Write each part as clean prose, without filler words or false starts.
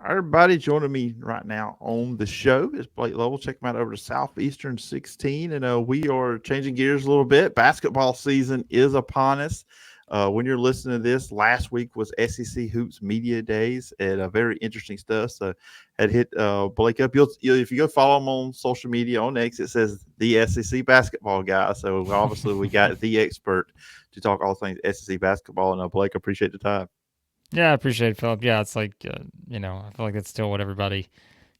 Everybody joining me right now on the show is Blake Lovell. Check him out over to Southeastern 16. And we are changing gears a little bit. Basketball season is upon us. When you're listening to this, last week was SEC Hoops Media Days and very interesting stuff. So had hit Blake up. If you go follow him on social media on X, it says the SEC basketball guy. So obviously we got the expert to talk all things SEC basketball. And Blake, appreciate the time. Yeah, I appreciate it, Philip. Yeah, it's like, I feel like that's still what everybody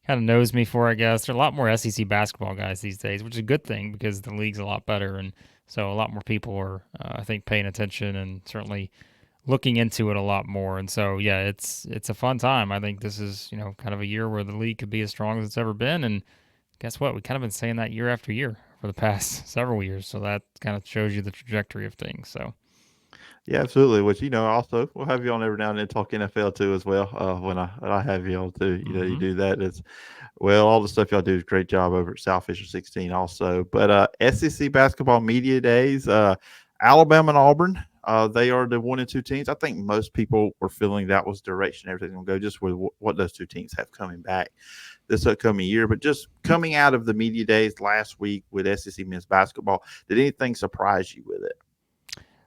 kind of knows me for, I guess. There are a lot more SEC basketball guys these days, which is a good thing because the league's a lot better. And so a lot more people are, I think, paying attention and certainly looking into it a lot more. And so, yeah, it's a fun time. I think this is, kind of a year where the league could be as strong as it's ever been. And guess what? We kind of been saying that year after year for the past several years. So that kind of shows you the trajectory of things. So, Yeah, absolutely. Which also we'll have you on every now and then talk NFL too as well. When I have you on too, you mm-hmm. do that. It's all the stuff y'all do is a great job over at South Fisher 16 also. But SEC basketball media days, Alabama and Auburn. They are the 1 and 2 teams. I think most people were feeling that was the direction everything's gonna go, just with what those two teams have coming back this upcoming year. But just coming out of the media days last week with SEC men's basketball, did anything surprise you with it?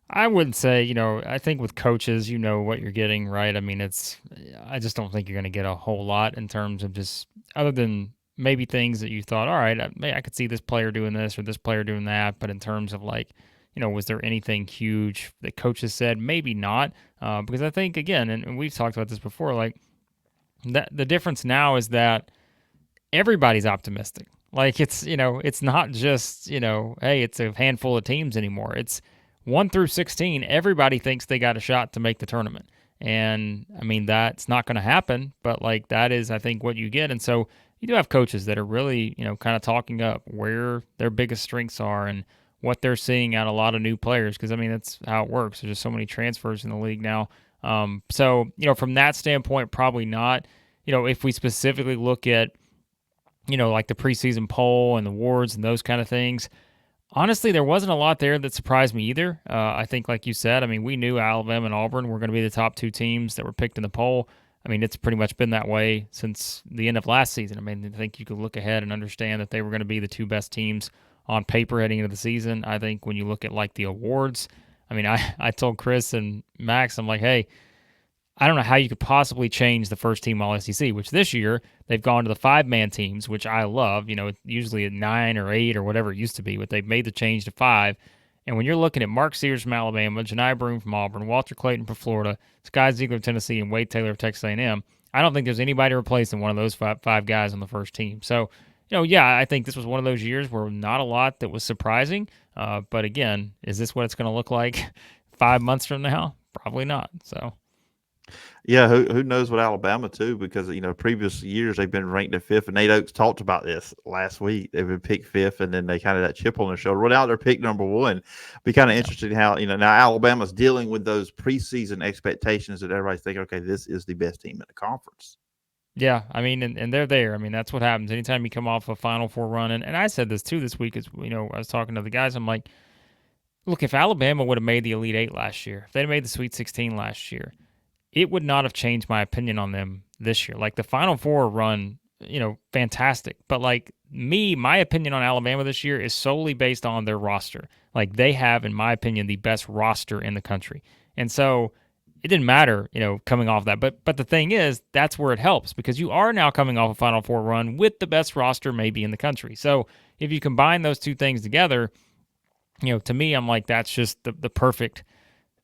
I would say, I think with coaches, you know what you're getting, right? I mean, I just don't think you're going to get a whole lot in terms of just other than maybe things that you thought, all right, I could see this player doing this or this player doing that. But in terms of like, was there anything huge that coaches said? Maybe not. Because I think, again, and we've talked about this before, like that the difference now is that everybody's optimistic. Like it's not just, hey, it's a handful of teams anymore. It's 1 through 16, everybody thinks they got a shot to make the tournament. And I mean, that's not going to happen, but like that is, I think, what you get. And so you do have coaches that are really, kind of talking up where their biggest strengths are and what they're seeing out of a lot of new players. Cause I mean, that's how it works. There's just so many transfers in the league now. So, from that standpoint, probably not. If we specifically look at, like the preseason poll and the awards and those kind of things, honestly, there wasn't a lot there that surprised me either. I think, like you said, I mean, we knew Alabama and Auburn were going to be the top two teams that were picked in the poll. I mean, it's pretty much been that way since the end of last season. I mean, I think you could look ahead and understand that they were going to be the two best teams on paper heading into the season. I think when you look at like the awards, I mean, I told Chris and Max, I'm like, hey, I don't know how you could possibly change the first team All SEC, which this year they've gone to the 5-man teams, which I love. It's usually at 9 or 8 or whatever it used to be, but they've made the change to 5. And when you're looking at Mark Sears from Alabama, Janai Broome from Auburn, Walter Clayton from Florida, Sky Ziegler of Tennessee, and Wade Taylor of Texas A&M, I don't think there's anybody replacing one of those five guys on the first team. So, yeah, I think this was one of those years where not a lot that was surprising. But again, is this what it's going to look like 5 months from now? Probably not. So. Yeah, who knows what Alabama too? Because previous years they've been ranked at fifth, and Nate Oates talked about this last week. They've been picked fifth, and then they kind of that chip on their shoulder. Well, now they're picked number one. Be kind of interesting how now Alabama's dealing with those preseason expectations that everybody's thinking, okay, this is the best team in the conference. Yeah, I mean, and they're there. I mean, that's what happens anytime you come off a Final Four run. And I said this too this week. Is I was talking to the guys. I'm like, look, if Alabama would have made the Elite Eight last year, if they'd made the Sweet 16 last year, it would not have changed my opinion on them this year. Like the Final Four run, fantastic. But like my opinion on Alabama this year is solely based on their roster. Like they have, in my opinion, the best roster in the country. And so it didn't matter, coming off that. But the thing is, that's where it helps because you are now coming off a Final Four run with the best roster maybe in the country. So if you combine those two things together, to me, I'm like, that's just the perfect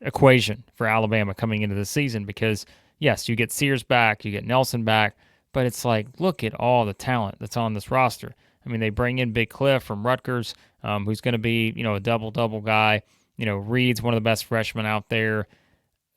equation for Alabama coming into the season because, yes, you get Sears back, you get Nelson back, but it's like, look at all the talent that's on this roster. I mean, they bring in Big Cliff from Rutgers, who's going to be, a double-double guy. Reed's one of the best freshmen out there.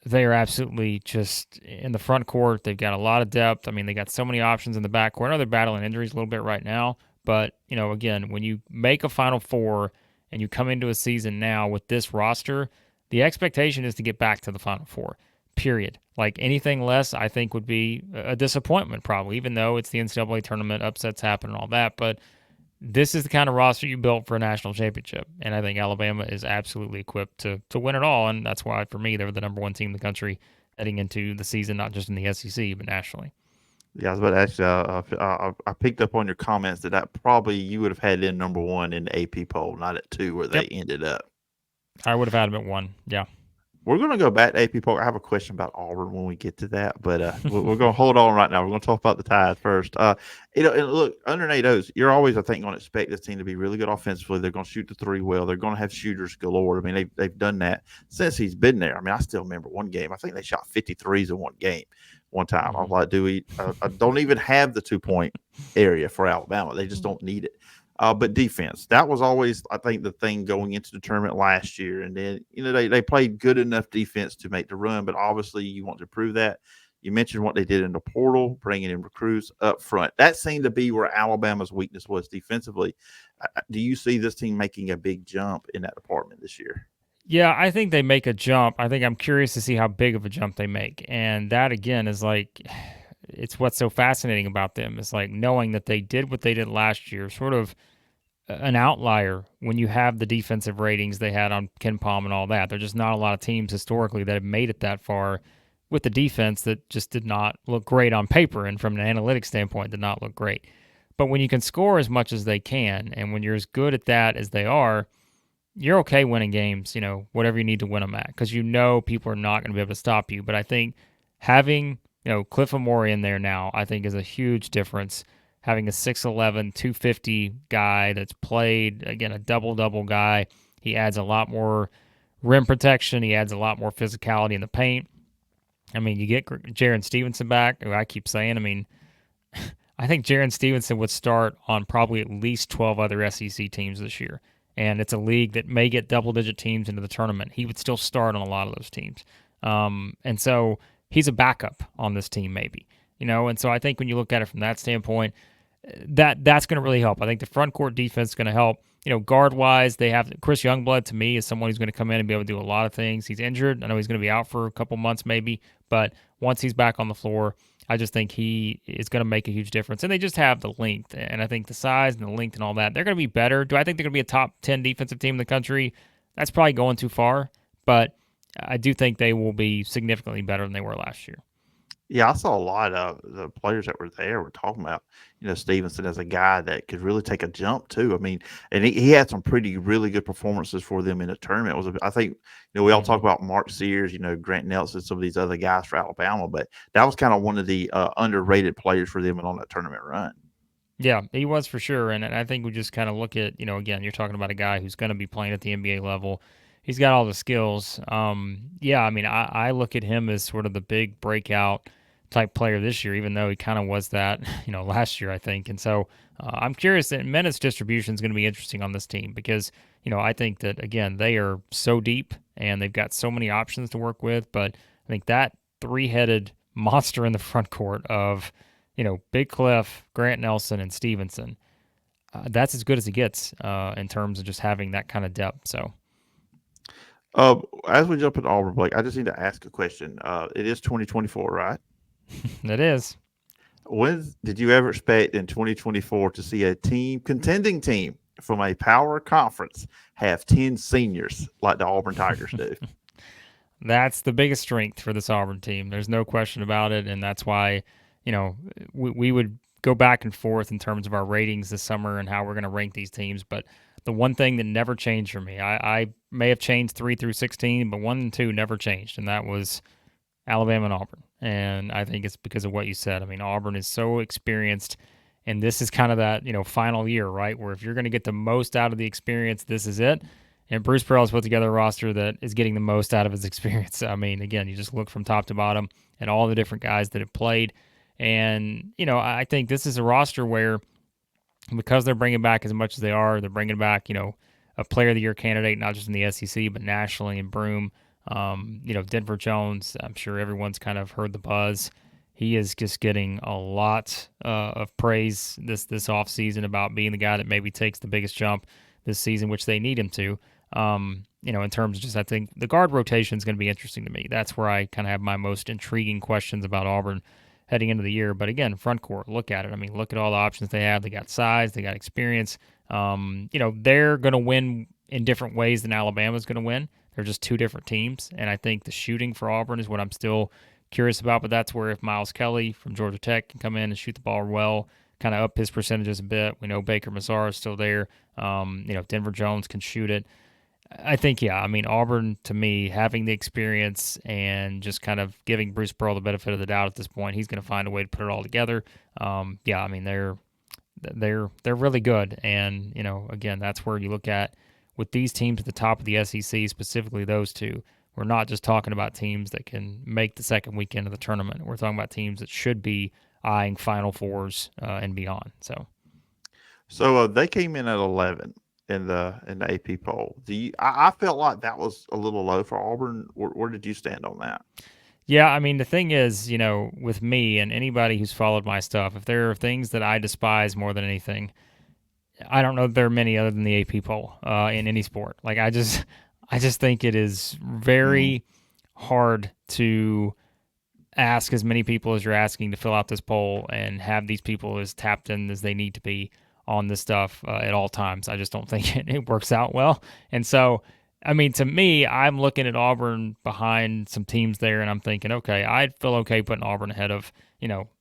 They are absolutely just in the front court. They've got a lot of depth. I mean, they got so many options in the backcourt. I know they're battling injuries a little bit right now, but, again, when you make a Final Four and you come into a season now with this roster, the expectation is to get back to the Final Four, period. Like anything less, I think, would be a disappointment, probably, even though it's the NCAA tournament, upsets happen and all that. But this is the kind of roster you built for a national championship. And I think Alabama is absolutely equipped to win it all. And that's why, for me, they're the number one team in the country heading into the season, not just in the SEC, but nationally. Yeah, I was about to ask you. I picked up on your comments that probably you would have had in number one in the AP poll, not at two where they Yep, ended up. I would have had him at 1. Yeah. We're going to go back to AP poll. I have a question about Auburn when we get to that, but we're going to hold on right now. We're going to talk about the Tide first. And look, under Nate Oates, you're always, I think, going to expect this team to be really good offensively. They're going to shoot the three well. They're going to have shooters galore. I mean, they've done that since he's been there. I mean, I still remember one game. I think they shot 53s in one game one time. I was Mhm. like, I don't even have the 2 point area for Alabama. They just don't need it. But defense, that was always, I think, the thing going into the tournament last year. And then, they played good enough defense to make the run, but obviously you want to prove that. You mentioned what they did in the portal, bringing in recruits up front. That seemed to be where Alabama's weakness was defensively. Do you see this team making a big jump in that department this year? Yeah, I think they make a jump. I think I'm curious to see how big of a jump they make. And that again is like it's what's so fascinating about them. It's like knowing that they did what they did last year, sort of an outlier when you have the defensive ratings they had on Ken Palm and all that. There's just not a lot of teams historically that have made it that far with the defense that just did not look great on paper and from an analytics standpoint did not look great. But when you can score as much as they can and when you're as good at that as they are, you're okay winning games, whatever you need to win them at, because people are not going to be able to stop you. But I think having, Cliff Amore in there now, I think is a huge difference. Having a 6'11, 250 guy that's played, again, a double guy, he adds a lot more rim protection. He adds a lot more physicality in the paint. I mean, you get Jaron Stevenson back, who I keep saying, I mean, I think Jaron Stevenson would start on probably at least 12 other SEC teams this year. And it's a league that may get double digit teams into the tournament. He would still start on a lot of those teams. And so he's a backup on this team, maybe. And so I think when you look at it from that standpoint, that's going to really help. I think the front court defense is going to help. Guard wise, they have Chris Youngblood. To me, is someone who's going to come in and be able to do a lot of things. He's injured. I know he's going to be out for a couple months, maybe, but once he's back on the floor, I just think he is going to make a huge difference. And they just have the length, and I think the size and the length and all that. They're going to be better. Do I think they're going to be a top 10 defensive team in the country? That's probably going too far, but I do think they will be significantly better than they were last year. Yeah, I saw a lot of the players that were there were talking about, Stevenson as a guy that could really take a jump too. I mean, and he had some really good performances for them in the tournament. I think, we all talk Mm-hmm. about Mark Sears, Grant Nelson, some of these other guys for Alabama, but that was kind of one of the underrated players for them and on that tournament run. Yeah, he was for sure. And I think we just kind of look at, again, you're talking about a guy who's going to be playing at the NBA level. He's got all the skills. Yeah, I mean, I look at him as sort of the big breakout type player this year, even though he kind of was that, last year, I think. And so I'm curious that minutes distribution is going to be interesting on this team because, I think that, again, they are so deep and they've got so many options to work with. But I think that three-headed monster in the front court of, Big Cliff, Grant Nelson, and Stevenson. That's as good as it gets in terms of just having that kind of depth. So As we jump into Auburn, Blake, I just need to ask a question. It is 2024, right? it is. When did you ever expect in 2024 to see a contending team from a power conference, have 10 seniors like the Auburn Tigers do? That's the biggest strength for this Auburn team. There's no question about it, and that's why we would go back and forth in terms of our ratings this summer and how we're going to rank these teams. But the one thing that never changed for me, I may have changed 3 through 16, but 1 and 2 never changed, and that was Alabama and Auburn. And I think it's because of what you said. I mean, Auburn is so experienced, and this is kind of that, final year, right? Where if you're going to get the most out of the experience, this is it. And Bruce Pearl's put together a roster that is getting the most out of his experience. I mean, again, you just look from top to bottom at all the different guys that have played. And, I think this is a roster where because they're bringing back as much as they are, they're bringing back, a player of the year candidate, not just in the SEC, but nationally in Broome. Denver Jones, I'm sure everyone's kind of heard the buzz. He is just getting a lot of praise this offseason about being the guy that maybe takes the biggest jump this season, which they need him to. In terms of just, I think the guard rotation is going to be interesting to me. That's where I kind of have my most intriguing questions about Auburn heading into the year. But again, front court, look at it. I mean, look at all the options they have. They got size, they got experience. They're going to win in different ways than Alabama's going to win. They're just two different teams. And I think the shooting for Auburn is what I'm still curious about, but that's where if Miles Kelly from Georgia Tech can come in and shoot the ball well, kind of up his percentages a bit. We know Baker Mazar is still there. If Denver Jones can shoot it, I think, yeah. I mean, Auburn, to me, having the experience and just kind of giving Bruce Pearl the benefit of the doubt at this point, he's going to find a way to put it all together. Yeah, I mean, they're really good, and again, that's where you look at with these teams at the top of the SEC, specifically those two. We're not just talking about teams that can make the second weekend of the tournament. We're talking about teams that should be eyeing Final Fours and beyond. So they came in at 11 in the AP poll. I felt like that was a little low for Auburn. Where did you stand on that? Yeah, I mean, the thing is, with me and anybody who's followed my stuff, if there are things that I despise more than anything, I don't know that there are many other than the AP poll in any sport. Like I just think it is very hard to ask as many people as you're asking to fill out this poll and have these people as tapped in as they need to be on this stuff at all times. I just don't think it works out well. And so, I mean, to me, I'm looking at Auburn behind some teams there, and I'm thinking, okay, I'd feel okay putting Auburn ahead of,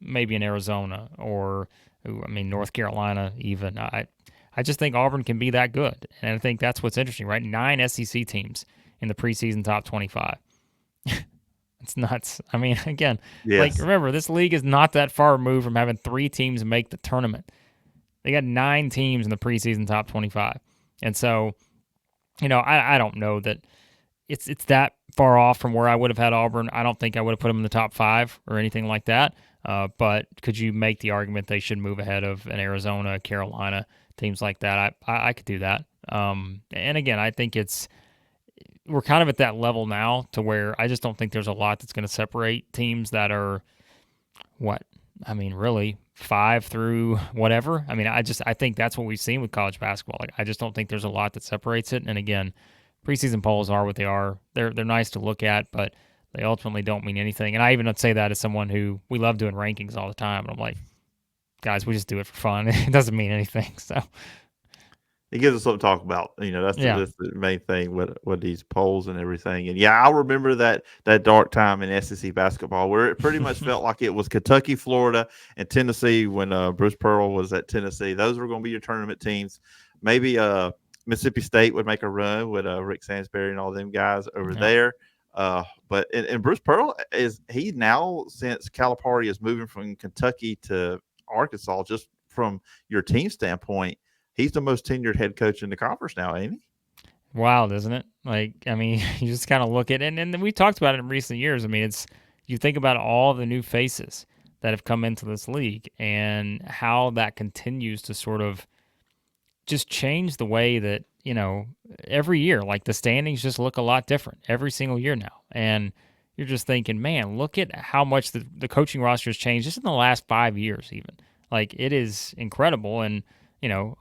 maybe an Arizona or, North Carolina even. I just think Auburn can be that good. And I think that's what's interesting, right? 9 SEC teams in the preseason top 25. It's nuts. I mean, again, Yes. remember, this league is not that far removed from having 3 teams make the tournament. They got 9 teams in the preseason top 25. And so, I don't know that it's that far off from where I would have had Auburn. I don't think I would have put them in the top 5 or anything like that. But could you make the argument they should move ahead of an Arizona, Carolina, teams like that? I could do that. And again, I think we're kind of at that level now to where I just don't think there's a lot that's going to separate teams that are really 5 through whatever. I think that's what we've seen with college basketball. Like, I just don't think there's a lot that separates it. And again, preseason polls are what they are. They're nice to look at, but they ultimately don't mean anything. And I even say that as someone who we love doing rankings all the time. And I'm like, guys, we just do it for fun. It doesn't mean anything. So It gives us something to talk about. That's that's the main thing with these polls and everything. And yeah, I remember that dark time in SEC basketball where it pretty much felt like it was Kentucky, Florida, and Tennessee when Bruce Pearl was at Tennessee. Those were going to be your tournament teams. Maybe Mississippi State would make a run with Rick Sansbury and all them guys over there. But Bruce Pearl he now, since Calipari is moving from Kentucky to Arkansas, just from your team standpoint, he's the most tenured head coach in the conference now, ain't he? Wild, isn't it? You just kind of look at it, and we talked about it in recent years. You think about all the new faces that have come into this league and how that continues to sort of just change the way that, every year, like the standings just look a lot different every single year now. And you're just thinking, man, look at how much the coaching roster has changed just in the last 5 years, even. Like, it is incredible. And,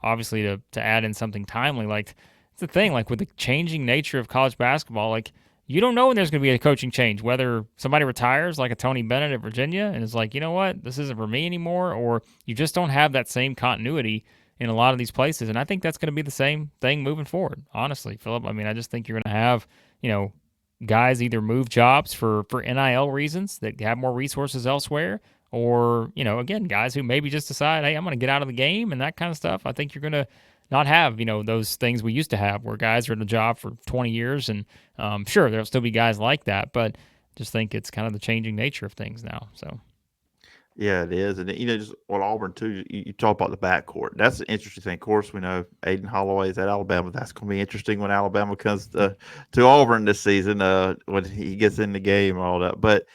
obviously to add in something timely, like, it's the thing, like with the changing nature of college basketball, like, you don't know when there's going to be a coaching change, whether somebody retires like a Tony Bennett at Virginia and is like, you know what, this isn't for me anymore, or you just don't have that same continuity in a lot of these places. And I think that's going to be the same thing moving forward, honestly, Phillip. I just think you're going to have, guys either move jobs for NIL reasons that have more resources elsewhere, or, again, guys who maybe just decide, hey, I'm going to get out of the game and that kind of stuff. I think you're going to not have, those things we used to have where guys are in the job for 20 years. And sure, there'll still be guys like that, but just think it's kind of the changing nature of things now. So. Yeah, it is. And, just what Auburn, too, you talk about the backcourt. That's an interesting thing. Of course, we know Aiden Holloway is at Alabama. That's going to be interesting when Alabama comes to Auburn this season when he gets in the game and all that. But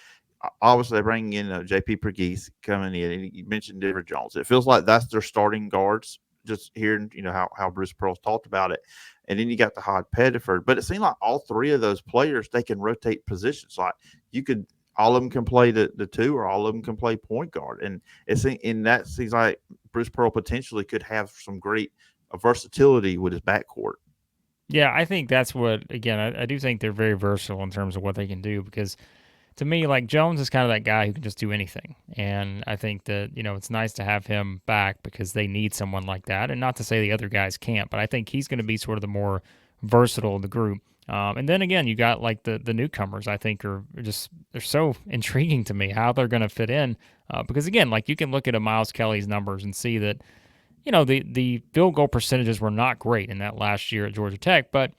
obviously, they're bringing in J.P. Pegues coming in. And you mentioned Denver Jones. It feels like that's their starting guards, just hearing, how Bruce Pearl's talked about it. And then you got the Hod Pettiford. But it seemed like all 3 of those players, they can rotate positions. Like, you could – all of them can play the 2, or all of them can play point guard. And it's in that seems like Bruce Pearl potentially could have some great versatility with his backcourt. Yeah, I think that's what, again, I do think they're very versatile in terms of what they can do, because to me, like, Jones is kind of that guy who can just do anything. And I think that, it's nice to have him back because they need someone like that. And not to say the other guys can't, but I think he's going to be sort of the more versatile of the group. And then again, you got like the newcomers. I think are just they're so intriguing to me how they're going to fit in. Because again, like you can look at a Miles Kelly's numbers and see that the field goal percentages were not great in that last year at Georgia Tech. But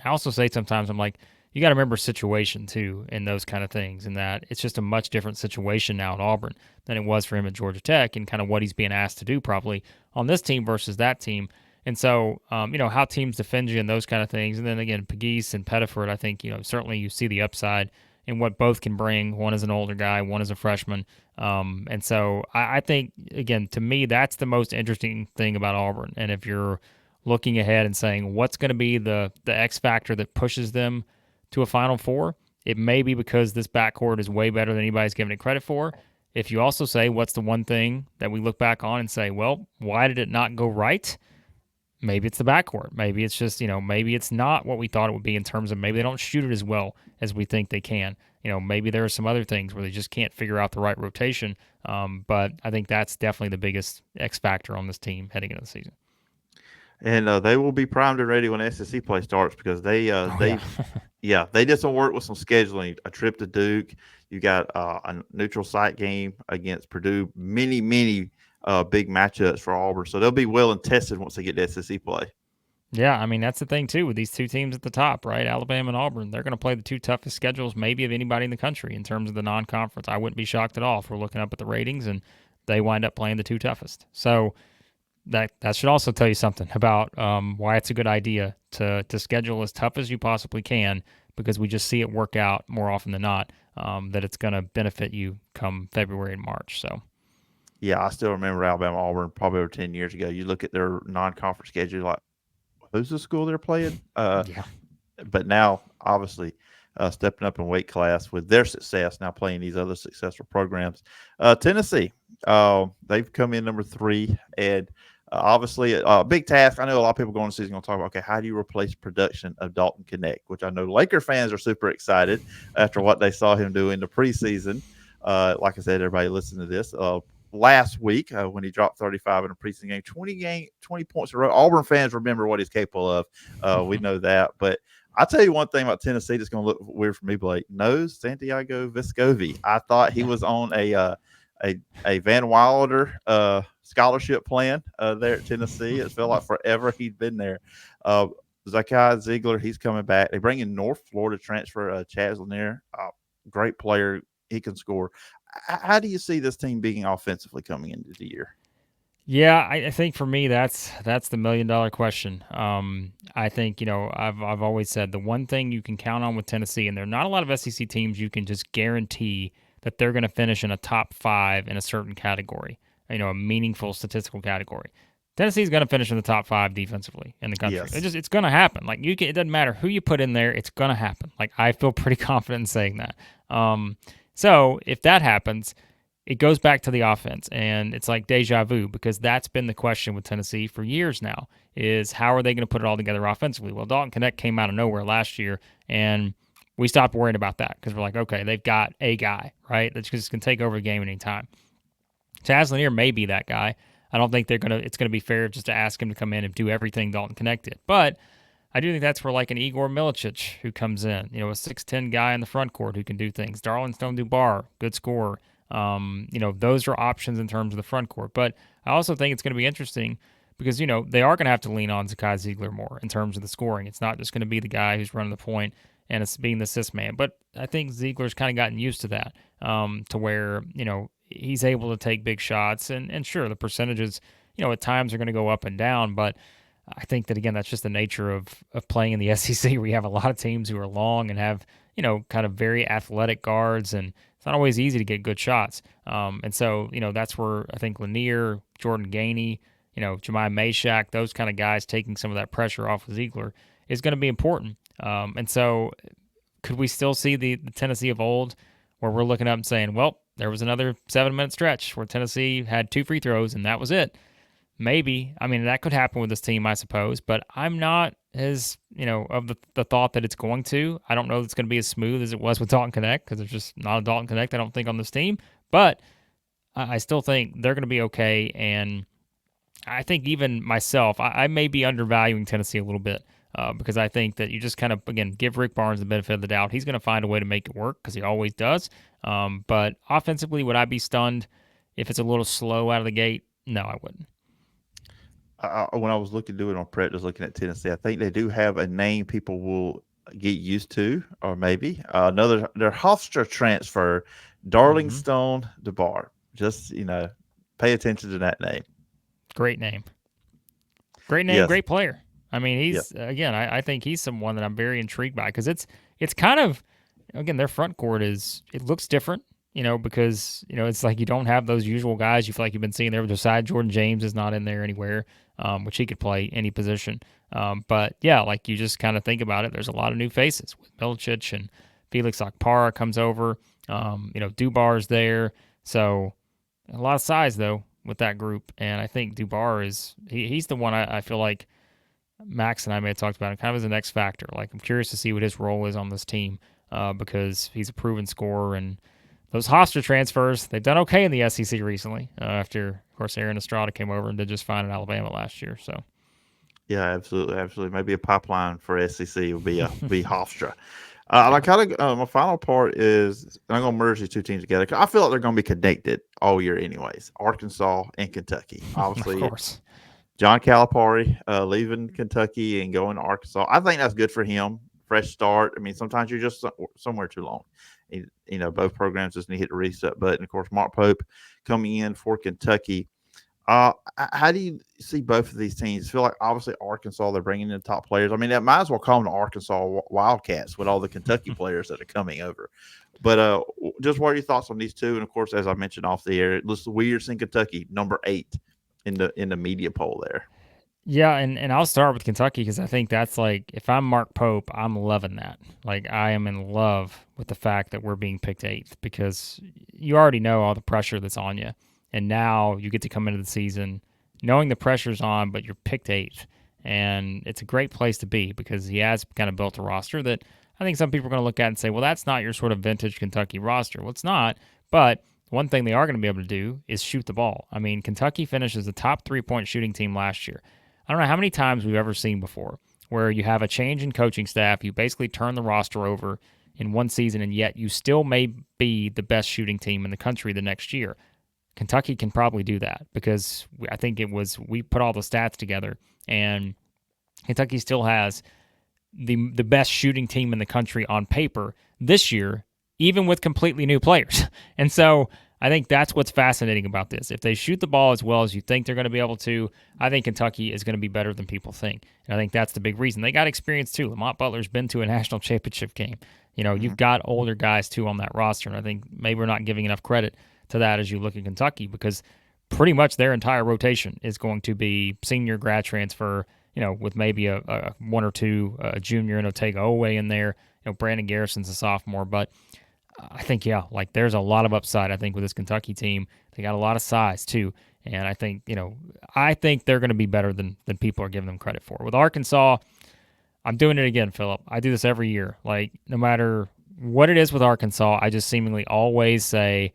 I also say sometimes I'm like, you got to remember situation too in those kind of things, and that it's just a much different situation now at Auburn than it was for him at Georgia Tech, and kind of what he's being asked to do probably on this team versus that team. And so, how teams defend you and those kind of things. And then again, Pegues and Pettiford, I think, certainly you see the upside in what both can bring. One is an older guy, one is a freshman. And so I think, again, to me, that's the most interesting thing about Auburn. And if you're looking ahead and saying what's going to be the X factor that pushes them to a Final Four, it may be because this backcourt is way better than anybody's giving it credit for. If you also say what's the one thing that we look back on and say, well, why did it not go right? Maybe it's the backcourt. Maybe it's just, maybe it's not what we thought it would be in terms of maybe they don't shoot it as well as we think they can. Maybe there are some other things where they just can't figure out the right rotation. But I think that's definitely the biggest X factor on this team heading into the season. And they will be primed and ready when SEC play starts because they Yeah. they did some work with some scheduling. A trip to Duke, you got a neutral site game against Purdue. Many big matchups for Auburn, so they'll be well and tested once they get to SEC play. Yeah, I mean that's the thing too with these two teams at the top, right? Alabama and Auburn. They're going to play the two toughest schedules maybe of anybody in the country in terms of the non-conference. I wouldn't be shocked at all if we're looking up at the ratings and they wind up playing the two toughest. So that should also tell you something about why it's a good idea to schedule as tough as you possibly can, because we just see it work out more often than not, that it's going to benefit you come February and March. So Yeah, I still remember Alabama Auburn probably over 10 years ago. You look at their non-conference schedule, like who's the school they're playing? yeah, But now, obviously, stepping up in weight class with their success, now playing these other successful programs. Tennessee, they've come in number 3, and obviously a big task. I know a lot of people going to season going to talk about, okay, how do you replace production of Dalton Connect, which I know Laker fans are super excited after what they saw him do in the preseason. Like I said, everybody listen to this. Last week when he dropped 35 in a preseason game, 20 points in a row. Auburn fans remember what he's capable of. We know that. But I'll tell you one thing about Tennessee that's going to look weird for me, Blake. No Santiago Vescovi. I thought he was on a Van Wilder scholarship plan there at Tennessee. It felt like forever he'd been there. Zakai Ziegler, he's coming back. They bring in North Florida transfer Chaz Lanier. Great player. He can score. How do you see this team being offensively coming into the year? Yeah, I think for me that's the $1,000,000 question. I think I've always said the one thing you can count on with Tennessee, and there are not a lot of SEC teams you can just guarantee that they're going to finish in a top 5 in a certain category, a meaningful statistical category. Tennessee's going to finish in the top 5 defensively in the country. Yes. It's going to happen. Like it doesn't matter who you put in there, it's going to happen. Like I feel pretty confident in saying that. So if that happens, it goes back to the offense, and it's like deja vu, because that's been the question with Tennessee for years now, is how are they going to put it all together offensively? Well, Dalton Connect came out of nowhere last year, and we stopped worrying about that because we're like, okay, they've got a guy, right, that just can take over the game at any time. Chaz Lanier may be that guy. I don't think it's going to be fair just to ask him to come in and do everything Dalton Connect did. But I do think that's where like an Igor Milicic who comes in, a 6'10" guy in the front court who can do things. Darlington Dubar, good scorer. Those are options in terms of the front court. But I also think it's going to be interesting because, they are going to have to lean on Zakai Ziegler more in terms of the scoring. It's not just going to be the guy who's running the point and it's being the assist man. But I think Ziegler's kind of gotten used to that, to where, he's able to take big shots. And sure, the percentages, at times are going to go up and down. But I think that, again, that's just the nature of playing in the SEC, where you have a lot of teams who are long and have, kind of very athletic guards, and it's not always easy to get good shots. And so, that's where I think Lanier, Jordan Gainey, Jemiah Meshack, those kind of guys taking some of that pressure off of Ziegler is going to be important. And so could we still see the Tennessee of old where we're looking up and saying, well, there was another 7-minute stretch where Tennessee had 2 free throws and that was it? Maybe. I mean, that could happen with this team, I suppose, but I'm not as, of the thought that it's going to. I don't know that it's going to be as smooth as it was with Dalton Connect, because there's just not a Dalton Connect, I don't think, on this team. But I still think they're going to be okay. And I think even myself, I may be undervaluing Tennessee a little bit. because I think that you just kind of, again, give Rick Barnes the benefit of the doubt. He's going to find a way to make it work because he always does. But offensively, would I be stunned if it's a little slow out of the gate? No, I wouldn't. When I was doing on prep, just looking at Tennessee, I think they do have a name people will get used to, or maybe another their Hofstra transfer, Mm-hmm. Darlingstone DeBar. Just pay attention to that name. Great name. Great name, Yes, great player. I mean, yep. he's again. I think he's someone that I'm very intrigued by because it's kind of again their front court is it looks different, because it's like you don't have those usual guys you feel like you've been seeing there. Besides Jordan James is not in there anywhere, which he could play any position. But yeah, like you just kind of think about it. There's a lot of new faces with Milicic and Felix Akpara comes over. Dubar's there, so a lot of size though with that group, and I think Dubar he's the one I feel like Max and I may have talked about it kind of as an X factor. Like I'm curious to see what his role is on this team because he's a proven scorer, and those Hofstra transfers they've done okay in the SEC recently. After of course Aaron Estrada came over and did just fine in Alabama last year. So Yeah, absolutely, absolutely. Maybe a pipeline for SEC will be Hofstra. My yeah, kind of my final part is I'm going to merge these two teams together. I feel like they're going to be connected all year, anyways. Arkansas and Kentucky. of Obviously, course. John Calipari leaving Kentucky and going to Arkansas. I think that's good for him. Fresh start. I mean, sometimes you're just somewhere too long. Both programs just need to hit the reset button. Of course, Mark Pope coming in for Kentucky. How do you see both of these teams? I feel like obviously Arkansas, they're bringing in top players. I mean, that might as well call them the Arkansas Wildcats with all the Kentucky players that are coming over. But just what are your thoughts on these two? And of course, as I mentioned off the air, listen, Weir's in Kentucky, number 8 in the media poll there. Yeah, and I'll start with Kentucky because I think that's like if I'm Mark Pope, I'm loving that. Like I am in love with the fact that we're being picked eighth because you already know all the pressure that's on you, and now you get to come into the season knowing the pressure's on, but you're picked eighth, and it's a great place to be because he has kind of built a roster that I think some people are going to look at and say, well, that's not your sort of vintage Kentucky roster. Well, it's not, but one thing they are going to be able to do is shoot the ball. I mean, Kentucky finishes the top 3-point shooting team last year. I don't know how many times we've ever seen before where you have a change in coaching staff, you basically turn the roster over in one season, and yet you still may be the best shooting team in the country the next year. Kentucky can probably do that because I think we put all the stats together, and Kentucky still has the best shooting team in the country on paper this year, even with completely new players. And so I think that's what's fascinating about this. If they shoot the ball as well as you think they're going to be able to, I think Kentucky is going to be better than people think. And I think that's the big reason. They got experience too. Lamont Butler's been to a national championship game. Mm-hmm. You've got older guys too on that roster. And I think maybe we're not giving enough credit to that as you look at Kentucky because pretty much their entire rotation is going to be senior grad transfer, with maybe a one or two, a junior and Otega Owe in there. Brandon Garrison's a sophomore, but I think, yeah, like there's a lot of upside, I think, with this Kentucky team. They got a lot of size, too. And I think they're going to be better than people are giving them credit for. With Arkansas, I'm doing it again, Philip. I do this every year. Like, no matter what it is with Arkansas, I just seemingly always say,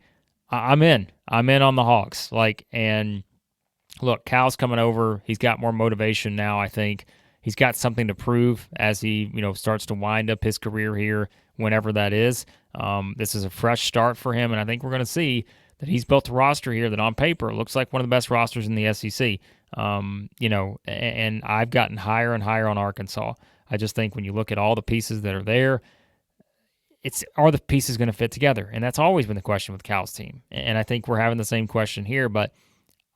I'm in. I'm in on the Hawks. Like, and look, Cal's coming over. He's got more motivation now, I think. He's got something to prove as he, starts to wind up his career here, whenever that is. This is a fresh start for him, and I think we're going to see that he's built a roster here that on paper looks like one of the best rosters in the SEC. And I've gotten higher and higher on Arkansas. I just think when you look at all the pieces that are there, are the pieces going to fit together? And that's always been the question with Cal's team. And I think we're having the same question here, but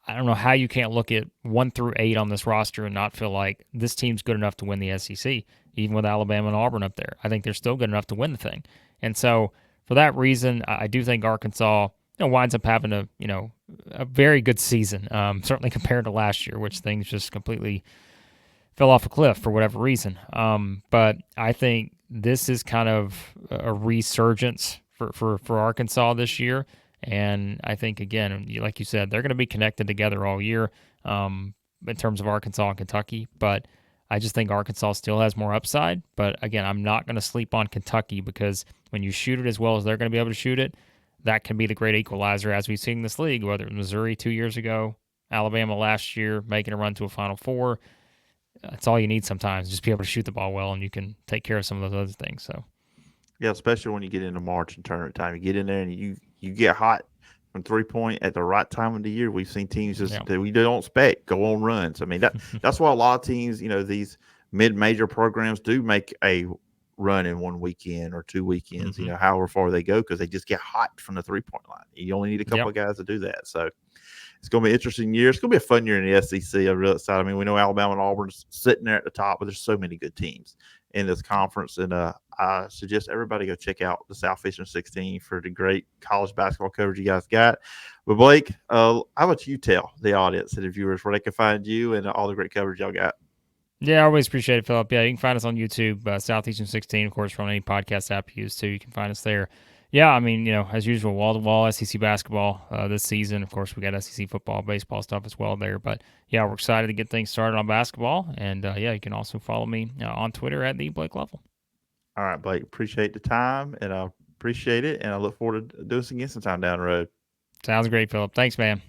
I don't know how you can't look at 1 through 8 on this roster and not feel like this team's good enough to win the SEC, even with Alabama and Auburn up there. I think they're still good enough to win the thing. And so for that reason, I do think Arkansas winds up having a very good season, certainly compared to last year, which things just completely fell off a cliff for whatever reason. But I think this is kind of a resurgence for Arkansas this year. And I think, again, like you said, they're going to be connected together all year in terms of Arkansas and Kentucky. But I just think Arkansas still has more upside. But again, I'm not going to sleep on Kentucky because when you shoot it as well as they're going to be able to shoot it, that can be the great equalizer as we've seen in this league, whether it was Missouri 2 years ago, Alabama last year, making a run to a Final Four. that's all you need sometimes. Just be able to shoot the ball well, and you can take care of some of those other things. So Yeah, especially when you get into March and tournament time, you get in there and you get hot from 3 point at the right time of the year. We've seen teams yeah, just that we don't expect go on runs. I mean that's why a lot of teams, these mid-major programs do make a run in one weekend or 2 weekends, hmm however far they go, because they just get hot from the 3 point line. You only need a couple yep, of guys to do that. So it's going to be an interesting year. It's going to be a fun year in the SEC. I'm real excited. I mean, we know Alabama and Auburn's sitting there at the top, but there's so many good teams in this conference. And I suggest everybody go check out the Southeastern 16 for the great college basketball coverage you guys got. But Blake, how about you tell the audience and the viewers where they can find you and all the great coverage y'all got? yeah. I always appreciate it, Philip. Yeah, you can find us on YouTube, Southeastern 16, of course, from any podcast app you use too. You can find us there. Yeah, I mean, as usual, wall to wall SEC basketball this season. Of course, we got SEC football, baseball stuff as well there. But yeah, we're excited to get things started on basketball. And yeah, you can also follow me on Twitter at the Blake Lovell. All right, Blake, appreciate the time and I appreciate it. And I look forward to doing this again sometime down the road. Sounds great, Philip. Thanks, man.